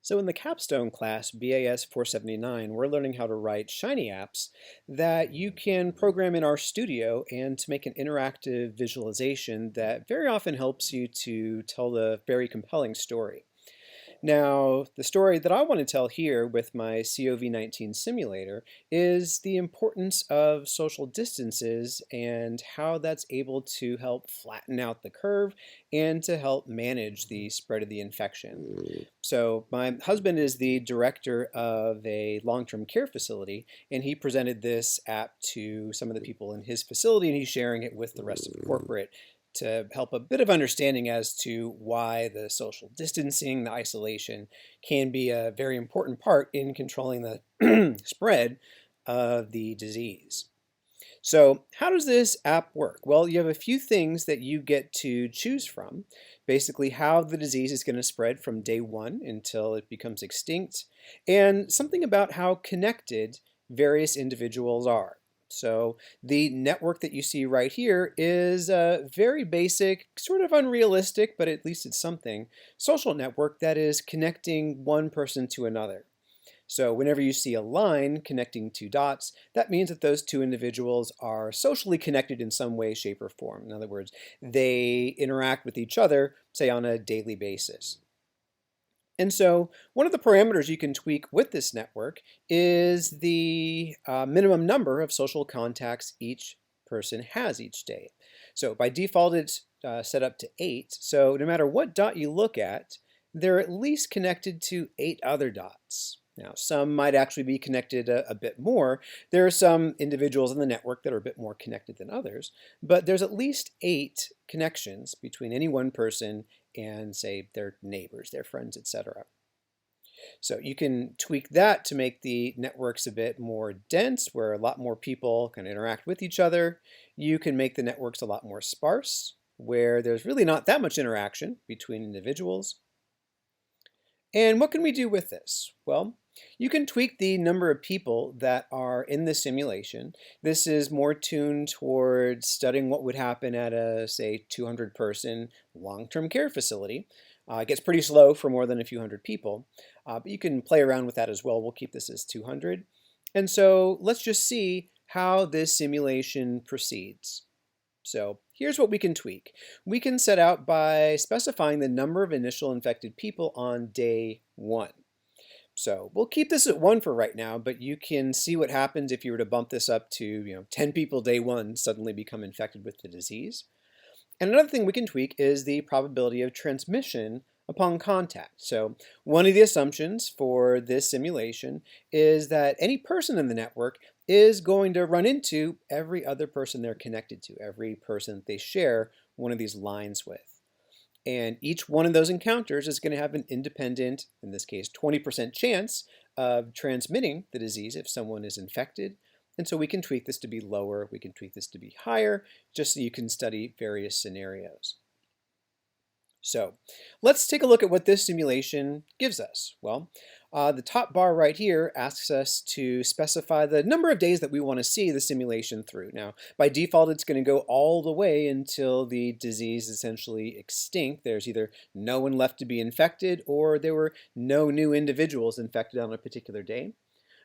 So in the capstone class, BAS 479, we're learning how to write Shiny apps that you can program in RStudio and to make an interactive visualization that very often helps you to tell a very compelling story. Now, the story that I want to tell here with my COVID-19 simulator is the importance of social distances and how that's able to help flatten out the curve and to help manage the spread of the infection. So my husband is the director of a long-term care facility, and he presented this app to some of the people in his facility, and he's sharing it with the rest of the corporate to help a bit of understanding as to why the social distancing, the isolation, can be a very important part in controlling the spread of the disease. So how does this app work? Well, you have a few things that you get to choose from. Basically, how the disease is going to spread from day one until it becomes extinct, and something about how connected various individuals are. So the network that you see right here is a very basic, sort of unrealistic, but at least it's something, social network that is connecting one person to another. So whenever you see a line connecting two dots, that means that those two individuals are socially connected in some way, shape, or form. In other words, they interact with each other, say, on a daily basis. And so one of the parameters you can tweak with this network is the minimum number of social contacts each person has each day. So by default, it's set up to 8. So no matter what dot you look at, they're at least connected to 8 other dots. Now, some might actually be connected a bit more. There are some individuals in the network that are a bit more connected than others, but there's at least 8 connections between any one person and, say, their neighbors, their friends, etc. So you can tweak that to make the networks a bit more dense, where a lot more people can interact with each other. You can make the networks a lot more sparse, where there's really not that much interaction between individuals. And what can we do with this? Well, you can tweak the number of people that are in the simulation. This is more tuned towards studying what would happen at a, say, 200-person long-term care facility. It gets pretty slow for more than a few hundred people, but you can play around with that as well. We'll keep this as 200. And so let's just see how this simulation proceeds. So here's what we can tweak. We can set out by specifying the number of initial infected people on day 1. So we'll keep this at 1 for right now, but you can see what happens if you were to bump this up to 10 people day 1 suddenly become infected with the disease. And another thing we can tweak is the probability of transmission upon contact. So one of the assumptions for this simulation is that any person in the network is going to run into every other person they're connected to, every person that they share one of these lines with. And each one of those encounters is going to have an independent, in this case, 20% chance of transmitting the disease if someone is infected. And so we can tweak this to be lower, we can tweak this to be higher, just so you can study various scenarios. So let's take a look at what this simulation gives us. Well, the top bar right here asks us to specify the number of days that we want to see the simulation through. Now, by default, it's going to go all the way until the disease is essentially extinct. There's either no one left to be infected or there were no new individuals infected on a particular day.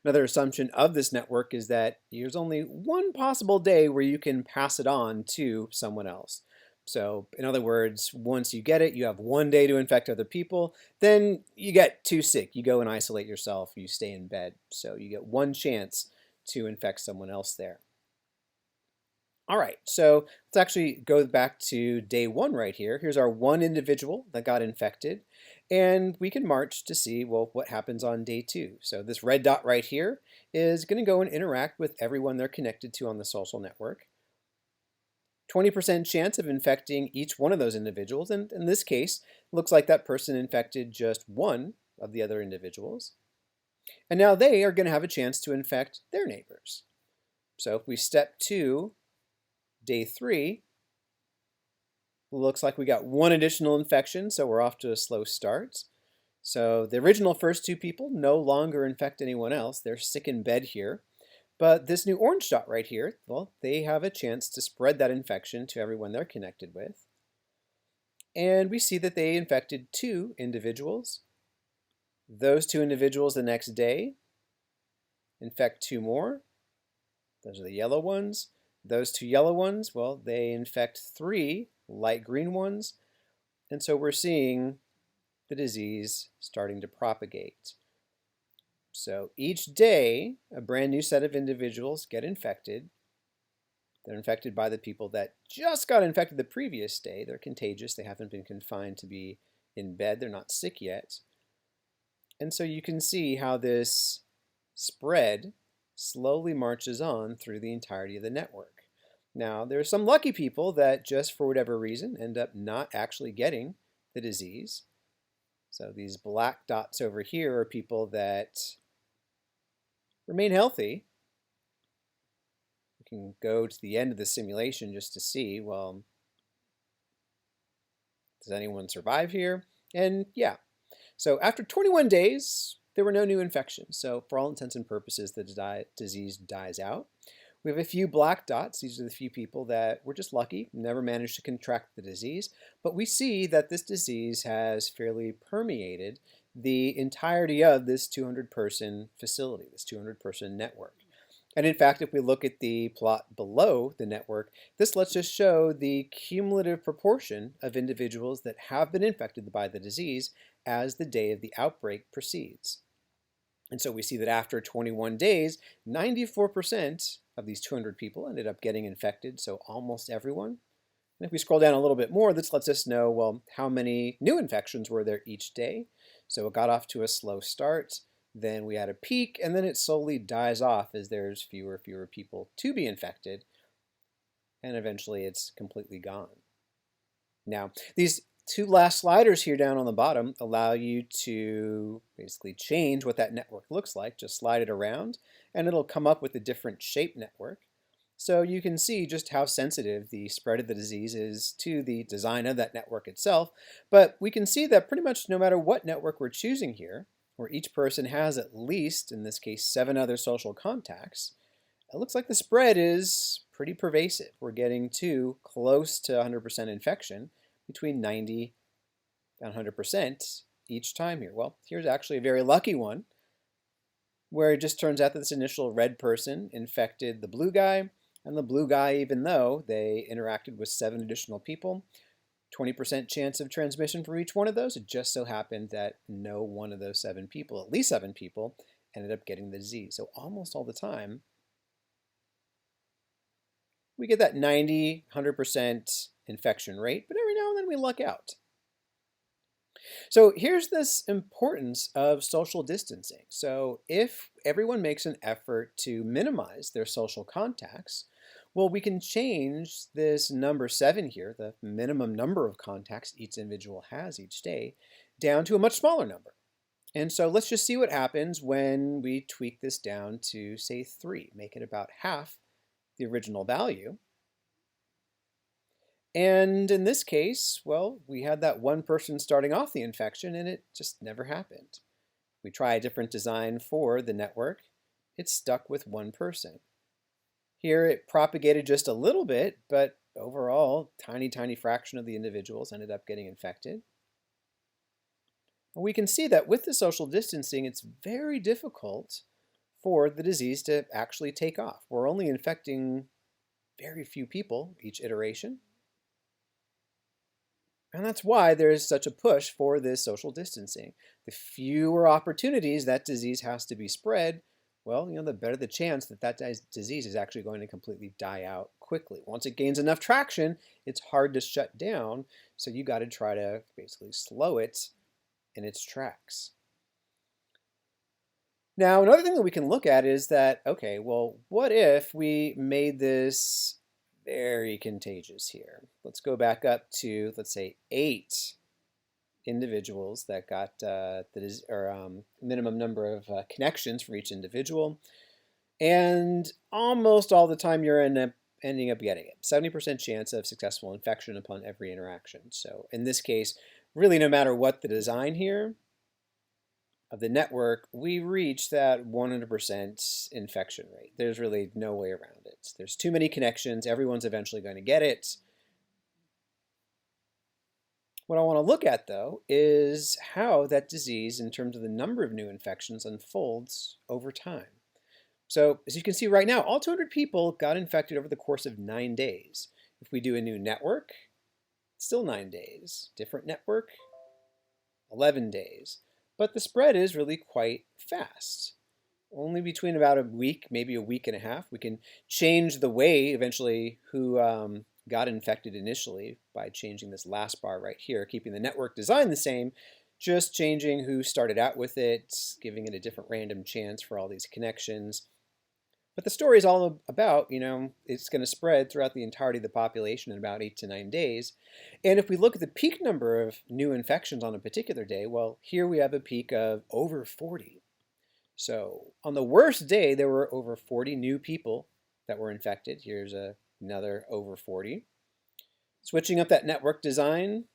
Another assumption of this network is that there's only one possible day where you can pass it on to someone else. So in other words, once you get it, you have 1 day to infect other people, then you get too sick. You go and isolate yourself, you stay in bed. So you get 1 chance to infect someone else there. All right, so let's actually go back to day 1 right here. Here's our 1 individual that got infected, and we can march to see, well, what happens on day 2. So this red dot right here is going to go and interact with everyone they're connected to on the social network. 20% chance of infecting each one of those individuals, and in this case, looks like that person infected just 1 of the other individuals. And now they are going to have a chance to infect their neighbors. So if we step to day 3, looks like we got 1 additional infection, so we're off to a slow start. So the original first 2 people no longer infect anyone else. They're sick in bed here. But this new orange dot right here, well, they have a chance to spread that infection to everyone they're connected with. And we see that they infected 2 individuals. Those 2 individuals the next day infect 2 more. Those are the yellow ones. Those 2 yellow ones, well, they infect 3 light green ones. And so we're seeing the disease starting to propagate. So each day, a brand new set of individuals get infected. They're infected by the people that just got infected the previous day. They're contagious. They haven't been confined to be in bed. They're not sick yet. And so you can see how this spread slowly marches on through the entirety of the network. Now, there are some lucky people that just for whatever reason end up not actually getting the disease. So these black dots over here are people that remain healthy. We can go to the end of the simulation just to see, well, does anyone survive here? And yeah, so after 21 days, there were no new infections. So for all intents and purposes, the disease dies out. We have a few black dots. These are the few people that were just lucky, never managed to contract the disease. But we see that this disease has fairly permeated the entirety of this 200-person facility, this 200-person network. And in fact, if we look at the plot below the network, this lets us show the cumulative proportion of individuals that have been infected by the disease as the day of the outbreak proceeds. And so we see that after 21 days, 94% of these 200 people ended up getting infected, so almost everyone. And if we scroll down a little bit more, this lets us know, well, how many new infections were there each day. So it got off to a slow start, then we had a peak, and then it slowly dies off as there's fewer and fewer people to be infected, and eventually it's completely gone. Now, these 2 last sliders here down on the bottom allow you to basically change what that network looks like. Just slide it around and it'll come up with a different shape network. So you can see just how sensitive the spread of the disease is to the design of that network itself. But we can see that pretty much no matter what network we're choosing here, where each person has at least, in this case, 7 other social contacts, it looks like the spread is pretty pervasive. We're getting to close to 100% infection, between 90 and 100% each time here. Well, here's actually a very lucky one where it just turns out that this initial red person infected the blue guy, and the blue guy, even though they interacted with 7 additional people, 20% chance of transmission for each one of those. It just so happened that no one of those 7 people, at least 7 people, ended up getting the disease. So almost all the time, we get that 90, 100% infection rate, but every now and then we luck out. So here's this importance of social distancing. So if everyone makes an effort to minimize their social contacts, well, we can change this number 7 here, the minimum number of contacts each individual has each day, down to a much smaller number. And so let's just see what happens when we tweak this down to, say, 3, make it about half the original value. And in this case, well, we had that one person starting off the infection and it just never happened. We try a different design for the network. It's stuck with 1 person. Here it propagated just a little bit, but overall, tiny fraction of the individuals ended up getting infected. And we can see that with the social distancing, it's very difficult for the disease to actually take off. We're only infecting very few people each iteration. And that's why there is such a push for this social distancing. The fewer opportunities that disease has to be spread, well, the better the chance that that disease is actually going to completely die out quickly. Once it gains enough traction, it's hard to shut down, so you got to try to basically slow it in its tracks. Now, another thing that we can look at is that, okay, well, what if we made this very contagious here? Let's go back up to, let's say, 8 individuals that got minimum number of connections for each individual. And almost all the time you're ending up getting it. 70% chance of successful infection upon every interaction. So in this case, really no matter what the design here of the network, we reach that 100% infection rate. There's really no way around it. There's too many connections. Everyone's eventually going to get it. What I want to look at, though, is how that disease, in terms of the number of new infections, unfolds over time. So, as you can see right now, all 200 people got infected over the course of 9 days. If we do a new network, still 9 days. Different network, 11 days. But the spread is really quite fast. Only between about a week, maybe a week and a half. We can change the way eventually who got infected initially by changing this last bar right here, keeping the network design the same, just changing who started out with it, giving it a different random chance for all these connections. But the story is all about, it's going to spread throughout the entirety of the population in about 8 to 9 days. And if we look at the peak number of new infections on a particular day, well, here we have a peak of over 40. So on the worst day, there were over 40 new people that were infected. Here's another over 40. Switching up that network design,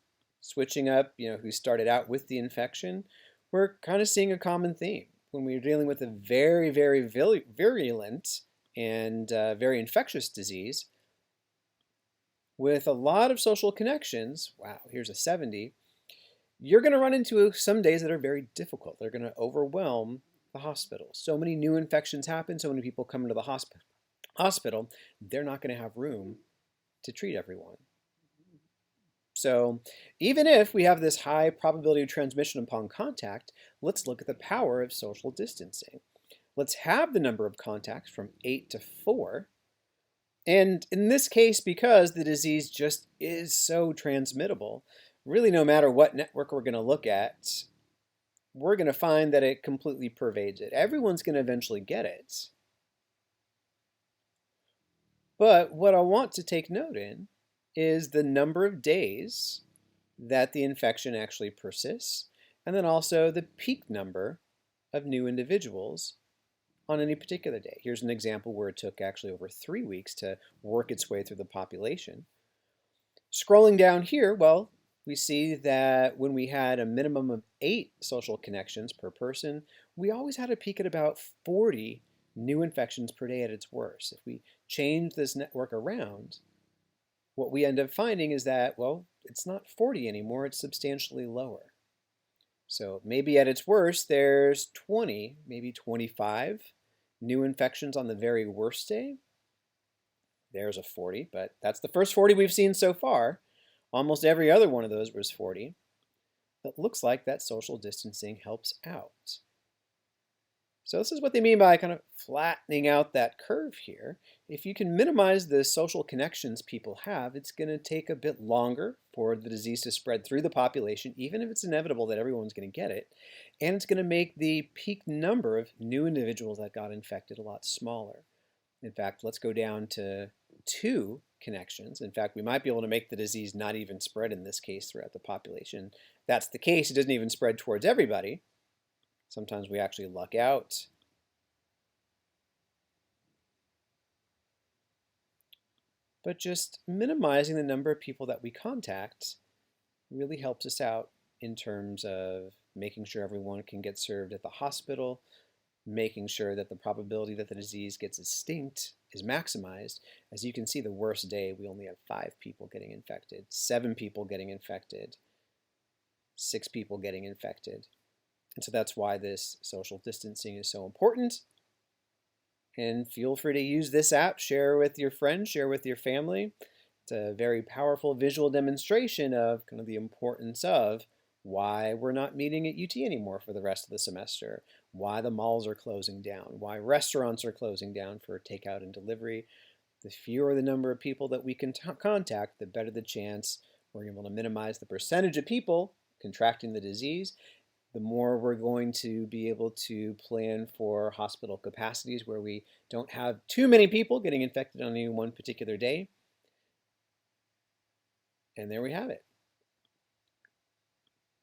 switching up, who started out with the infection, we're kind of seeing a common theme. When we're dealing with a very, very virulent and very infectious disease with a lot of social connections, wow, here's a 70, you're going to run into some days that are very difficult. They're going to overwhelm the hospital. So many new infections happen, so many people come into the hospital, they're not going to have room to treat everyone. So even if we have this high probability of transmission upon contact, let's look at the power of social distancing. Let's have the number of contacts from 8 to 4. And in this case, because the disease just is so transmittable, really no matter what network we're going to look at, we're going to find that it completely pervades it. Everyone's going to eventually get it. But what I want to take note in is the number of days that the infection actually persists, and then also the peak number of new individuals on any particular day. Here's an example where it took actually over 3 weeks to work its way through the population. Scrolling down here, well, we see that when we had a minimum of 8 social connections per person, we always had a peak at about 40 new infections per day at its worst. If we change this network around, what we end up finding is that, well, it's not 40 anymore, it's substantially lower. So maybe at its worst, there's 20, maybe 25 new infections on the very worst day. There's a 40, but that's the first 40 we've seen so far. Almost every other one of those was 40. But looks like that social distancing helps out. So this is what they mean by kind of flattening out that curve here. If you can minimize the social connections people have, it's going to take a bit longer for the disease to spread through the population, even if it's inevitable that everyone's going to get it. And it's going to make the peak number of new individuals that got infected a lot smaller. In fact, let's go down to 2 connections. In fact, we might be able to make the disease not even spread in this case throughout the population. If that's the case, it doesn't even spread towards everybody. Sometimes we actually luck out. But just minimizing the number of people that we contact really helps us out in terms of making sure everyone can get served at the hospital, making sure that the probability that the disease gets extinct is maximized. As you can see, the worst day, we only have 5 people getting infected, 7 people getting infected, 6 people getting infected. And so that's why this social distancing is so important. And feel free to use this app, share with your friends, share with your family. It's a very powerful visual demonstration of kind of the importance of why we're not meeting at UT anymore for the rest of the semester, why the malls are closing down, why restaurants are closing down for takeout and delivery. The fewer the number of people that we can contact, the better the chance we're able to minimize the percentage of people contracting the disease. The more we're going to be able to plan for hospital capacities where we don't have too many people getting infected on any one particular day. And there we have it.